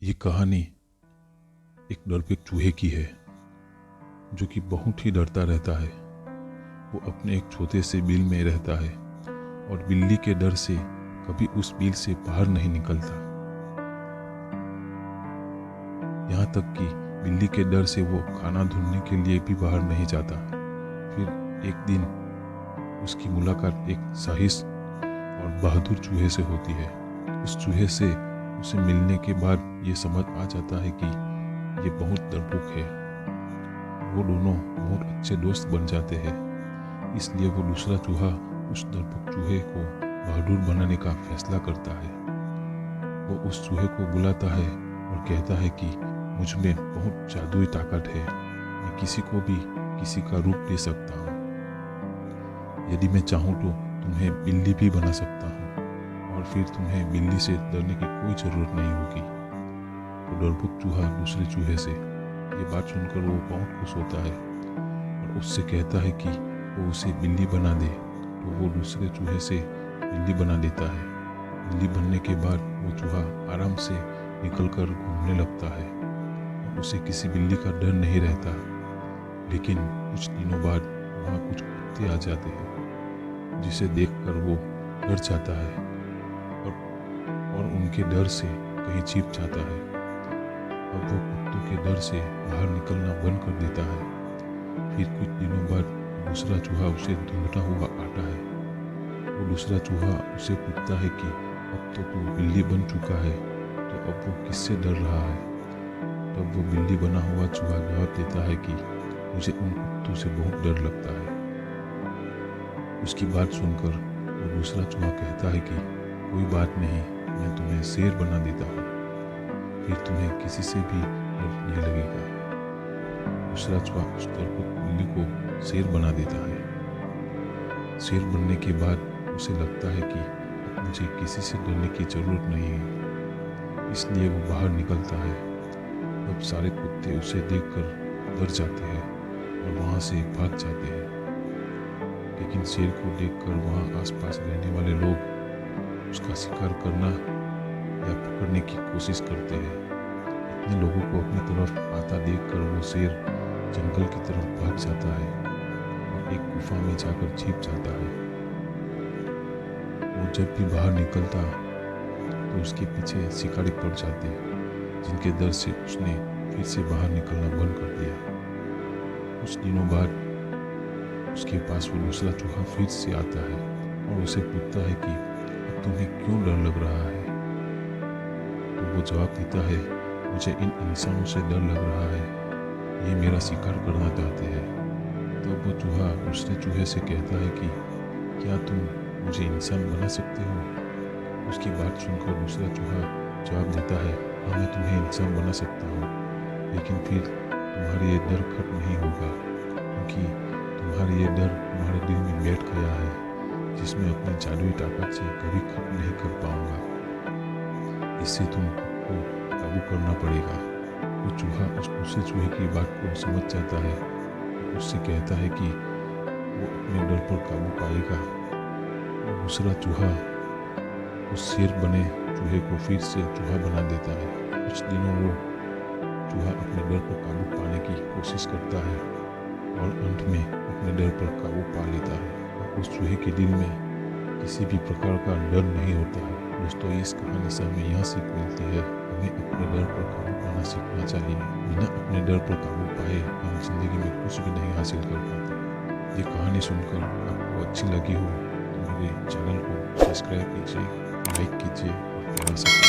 ये कहानी एक डरपोक चूहे की है जो कि बहुत ही डरता रहता है। वो अपने एक छोटे से बिल में रहता है और बिल्ली के डर से कभी उस बिल से बाहर नहीं निकलता। यहाँ तक कि बिल्ली के डर से वो खाना ढूंढने के लिए भी बाहर नहीं जाता। फिर एक दिन उसकी मुलाकात एक साहिस और बहादुर चूहे से होती है। उस चूहे से उसे मिलने के बाद ये समझ आ जाता है कि ये बहुत डरपोक है। वो दोनों बहुत अच्छे दोस्त बन जाते हैं। इसलिए वो दूसरा चूहा उस डरपोक चूहे को बहादुर बनाने का फैसला करता है। वो उस चूहे को बुलाता है और कहता है कि मुझ में बहुत जादुई ताकत है, मैं किसी को भी किसी का रूप दे सकता हूँ। यदि मैं चाहूँ तो तुम्हें बिल्ली भी बना सकता हूँ और फिर तुम्हें बिल्ली से डरने की कोई ज़रूरत नहीं होगी। तो डरपोक चूहा दूसरे चूहे से ये बात सुनकर वो बहुत खुश होता है और उससे कहता है कि वो उसे बिल्ली बना दे। तो वो दूसरे चूहे से बिल्ली बना देता है। बिल्ली बनने के बाद वो चूहा आराम से निकलकर घूमने लगता है और उसे किसी बिल्ली का डर नहीं रहता। लेकिन कुछ दिनों बाद वहाँ कुछ कुत्ते आ जाते हैं जिसे देखकर वो डर जाता है और उनके डर से कहीं छिप जाता है। अब वो कुत्तों के डर से बाहर निकलना बंद कर देता है। फिर कुछ दिनों बाद दूसरा चूहा उसे ढूंढता हुआ आता है। वो दूसरा चूहा उसे पूछता है कि अब तो तू बिल्ली बन चुका है, तो अब वो किससे डर रहा है। तब वो बिल्ली बना हुआ चूहा जवाब देता है कि मुझे उन कुत्तों से बहुत डर लगता है। उसकी बात सुनकर वो दूसरा चूहा कहता है कि कोई बात नहीं, मैं तुम्हें शेर बना देता हूँ, फिर तुम्हें किसी से भी डर नहीं लगेगा। दूसरा चूहा उस डरपोक बिल्ली को शेर बना देता है। शेर बनने के बाद उसे लगता है कि अब मुझे किसी से डरने की जरूरत नहीं है, इसलिए वो बाहर निकलता है। तब सारे कुत्ते उसे देखकर डर जाते हैं और वहाँ से भाग जाते हैं। लेकिन शेर को देखकर वहाँ आसपास रहने वाले लोग उसका शिकार करना या पकड़ने की कोशिश करते हैं। इतने लोगों को अपनी तरफ आता देखकर वो शेर जंगल की तरफ भाग जाता है और एक गुफा में जाकर छिप जाता है। वो जब भी बाहर निकलता तो उसके पीछे शिकारी पड़ जाते, जिनके डर से उसने फिर से बाहर निकलना बंद कर दिया। कुछ दिनों बाद उसके पास वो दूसरा चूहा फिर से आता है और उसे पूछता है कि अब तुम्हें क्यों डर लग रहा है। तो वो जवाब देता है, मुझे इन इंसानों से डर लग रहा है, ये मेरा शिकार करना चाहते हैं। तो वो चूहा दूसरे चूहे से कहता है कि क्या तुम मुझे इंसान बना सकते हो। उसकी बात सुनकर दूसरा चूहा जवाब देता है, हाँ, मैं तुम्हें इंसान बना सकता हूँ, लेकिन फिर तुम्हारा ये डर खत्म नहीं होगा, क्योंकि तुम्हारा ये डर तुम्हारे दिल में बैठ गया है, जिसमें अपनी जादुई ताकत से कभी खत्म नहीं कर पाऊंगा। इससे तुमको काबू करना पड़ेगा। वो चूहा उस दूसरे चूहे की बात को समझ जाता है और उससे कहता है कि वो अपने डर पर काबू पाएगा। और दूसरा चूहा उस शेर बने चूहे को फिर से चूहा बना देता है। कुछ दिनों वो चूहा अपने डर पर काबू पाने की कोशिश करता है और अंत में अपने डर पर काबू पा लेता है और उस चूहे के दिल में किसी भी प्रकार का डर नहीं होता है। दोस्तों, इस कहानी से हमें यह सीख मिलती है, हमें अपने डर पर काबू पाना सीखना चाहिए। बिना अपने डर पर काबू पाए हम जिंदगी में कुछ भी नहीं हासिल कर पाते। ये कहानी सुनकर आपको अच्छी लगी हो तो मेरे चैनल को सब्सक्राइब कीजिए, लाइक कीजिए और प्यार से